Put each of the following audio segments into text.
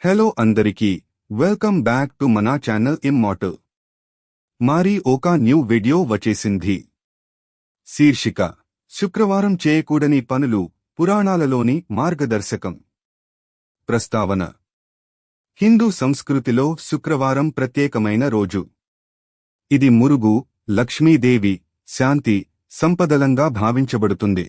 Hello అందరికీ welcome back to మన channel immortal. Marie ఒక న్యూ వీడియో వచ్చేసింది. శీర్షిక: శుక్రవారం చేయకూడని పనులు, పురాణాలలోని మార్గదర్శకం. ప్రస్తావన: హిందూ సంస్కృతిలో శుక్రవారం ప్రత్యేకమైన రోజు. ఇది మురుగు, లక్ష్మీదేవి, శాంతి, సంపదలంగా భావించబడుతుంది.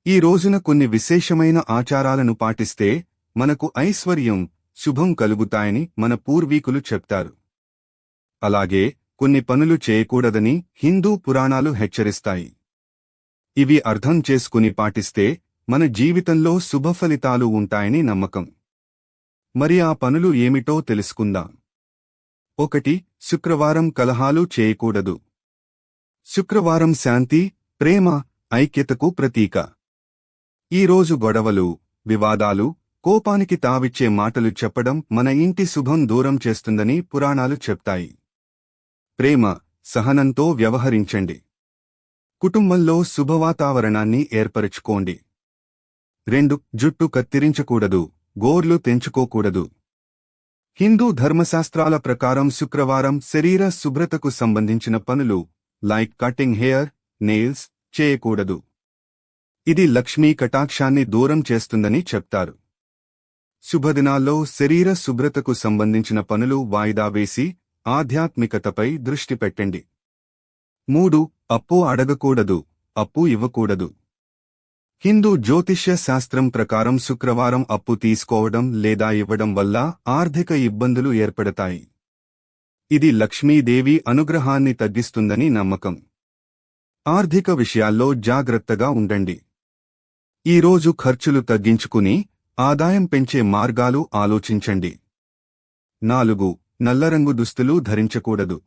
ఈ రోజున కొన్ని విశేషమైన ఆచారాలను పాటిస్తే మనకు ఐశ్వర్యం, శుభం కలుగుతాయని మన పూర్వీకులు చెప్తారు. అలాగే కొన్ని పనులు చేయకూడదని హిందూ పురాణాలు హెచ్చరిస్తాయి. ఇవి అర్థం చేసుకుని పాటిస్తే మన జీవితంలో శుభఫలితాలు ఉంటాయని నమ్మకం. మరి ఆ పనులు ఏమిటో తెలుసుకుందాం. 1. శుక్రవారం కలహాలు చేయకూడదు. శుక్రవారం శాంతి, ప్రేమ, ఐక్యతకు ప్రతీక. ఈ రోజు గొడవలు, వివాదాలు, కోపానికి తావిచ్చే మాటలు చెప్పడం మన ఇంటి శుభం దూరం చేస్తుందని పురాణాలు చెప్తాయి. ప్రేమ, సహనంతో వ్యవహరించండి. కుటుంబంలో శుభవాతావరణాన్ని ఏర్పరచుకోండి. 2. జుట్టు కత్తిరించకూడదు, గోర్లు తెంచుకోకూడదు. హిందూ ధర్మశాస్త్రాల ప్రకారం శుక్రవారం శరీర శుభ్రతకు సంబంధించిన పనులు లైక్ కటింగ్ హెయిర్, నెయిల్స్ చేయకూడదు. ఇది లక్ష్మీ కటాక్షాన్ని దూరం చేస్తుందని చెప్తారు. శుభదినాల్లో శరీర శుభ్రతకు సంబంధించిన పనులు వాయిదా వేసి ఆధ్యాత్మికతపై దృష్టి పెట్టండి. 3. అప్పు అడగకూడదు, అప్పు ఇవ్వకూడదు. హిందూ జ్యోతిష్య శాస్త్రం ప్రకారం శుక్రవారం అప్పు తీసుకోవడం లేదా ఇవ్వడం వల్ల ఆర్థిక ఇబ్బందులు ఏర్పడతాయి. ఇది లక్ష్మీదేవి అనుగ్రహాన్ని తగ్గిస్తుందని నమ్మకం. ఆర్థిక విషయాల్లో జాగ్రత్తగా ఉండండి. ఈరోజు ఖర్చులు తగ్గించుకుని ఆదాయం పెంచే మార్గాలు ఆలోచించండి. 4. నల్లరంగు దుస్తులు ధరించకూడదు.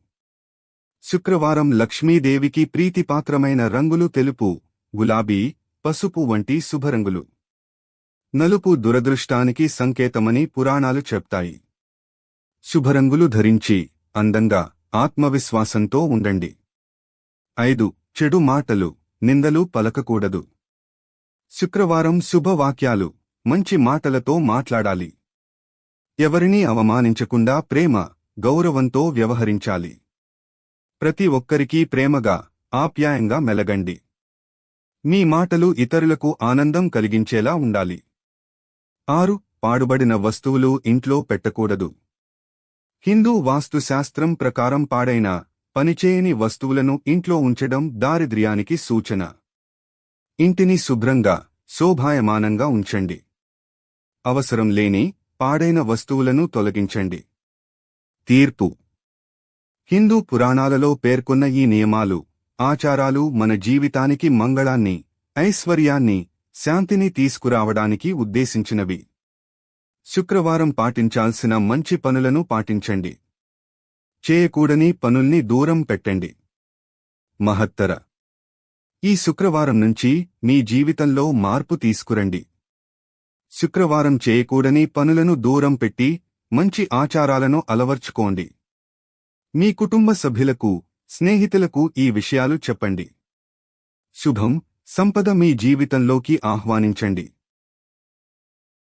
శుక్రవారం లక్ష్మీదేవికి ప్రీతిపాత్రమైన రంగులు తెలుపు, గులాబీ, పసుపు వంటి శుభరంగులు. నలుపు దురదృష్టానికి సంకేతమని పురాణాలు చెప్తాయి. శుభరంగులు ధరించి అందంగా, ఆత్మవిశ్వాసంతో ఉండండి. 5. చెడు మాటలు, నిందలు పలకకూడదు. శుక్రవారం శుభవాక్యాలు, మంచి మాటలతో మాట్లాడాలి. ఎవరినీ అవమానించకుండా ప్రేమ, గౌరవంతో వ్యవహరించాలి. ప్రతి ఒక్కరికీ ప్రేమగా, ఆప్యాయంగా మెలగండి. మీ మాటలు ఇతరులకు ఆనందం కలిగించేలా ఉండాలి. 6. పాడుబడిన వస్తువులు ఇంట్లో పెట్టకూడదు. హిందూ వాస్తుశాస్త్రం ప్రకారం పాడైన, పనిచేయని వస్తువులను ఇంట్లో ఉంచడం దారిద్ర్యానికి సూచన. ఇంటిని శుభ్రంగా, శోభాయమానంగా ఉంచండి. అవసరం లేని, పాడైన వస్తువులను తొలగించండి. తీర్పు: హిందూ పురాణాలలో పేర్కొన్న ఈ నియమాలు, ఆచారాలు మన జీవితానికి మంగళాన్ని, ఐశ్వర్యాన్ని, శాంతిని తీసుకురావడానికి ఉద్దేశించినవి. శుక్రవారం పాటించాల్సిన మంచి పనులను పాటించండి. చేయకూడని పనుల్ని దూరం పెట్టండి. మహత్తర: ఈ శుక్రవారం నుంచి మీ జీవితంలో మార్పు తీసుకురండి. శుక్రవారం చేయకూడని పనులను దూరం పెట్టి మంచి ఆచారాలను అలవర్చుకోండి. మీ కుటుంబ సభ్యులకు, స్నేహితులకు ఈ విషయాలు చెప్పండి. శుభం, సంపద మీ జీవితంలోకి ఆహ్వానించండి.